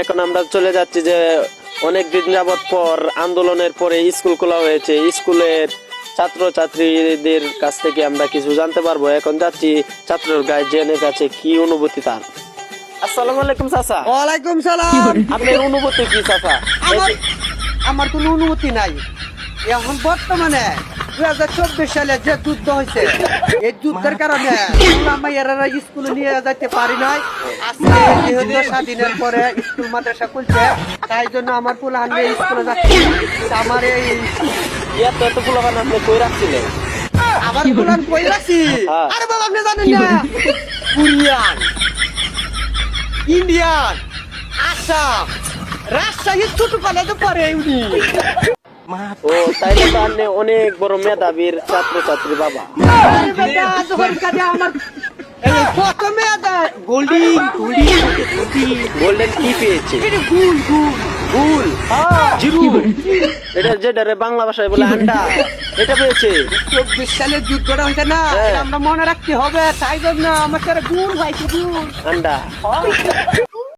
এখন আমরা চলে যাচ্ছি যে অনেক দিন যাবত পর আন্দোলনের পরে স্কুল খোলা হয়েছে। স্কুলের ছাত্র ছাত্রীদের কাছ থেকে আমরা কিছু জানতে পারবো। এখন যাচ্ছি ছাত্রের গার্জিয়ানের কাছে, কি অনুভূতি তার। আসসালামু আলাইকুম চাচা। ওয়ালাইকুম সালাম। আপনার অনুভূতি কি চাচা? আমার কোনো অনুমতি নাই। এখন বর্তমানে 2024 সালে যে যুদ্ধ হয়েছে, এই যুদ্ধের কারণে মাইয়ারা স্কুলে নিয়ে যেতে পারি নাই। আজকে যেহেতু স্বাধীনের পরে স্কুল মাদ্রাসা খুলছে, তাই জন্য আমার পোলাহান নিয়ে স্কুলে যাচ্ছে। আমার এই এত পোলাপান আপনি কই রাখছিলেন? আমার পোলাহান কই রাখছি? আরে বাবা, আপনি জানেন না, কোরিয়ান, ইন্ডিয়ান, আসাম, রাজশাহী ছোট কলেজে পড়ে উনি। ও তাই তো, আপনি অনেক বড় মেধাবীর ছাত্র ছাত্রী বাবা। গোল্ডেন কি পেয়েছে? গুল জিরু, এটা যেটা বাংলা ভাষায় বলে আন্ডা, এটা পেয়েছে। 24 সালে যুদ্ধটা হয়েছে না, এটা আমরা মনে রাখতে হবে। তাই জন্য আমার গুল ভাইছে, গুল আন্ডা।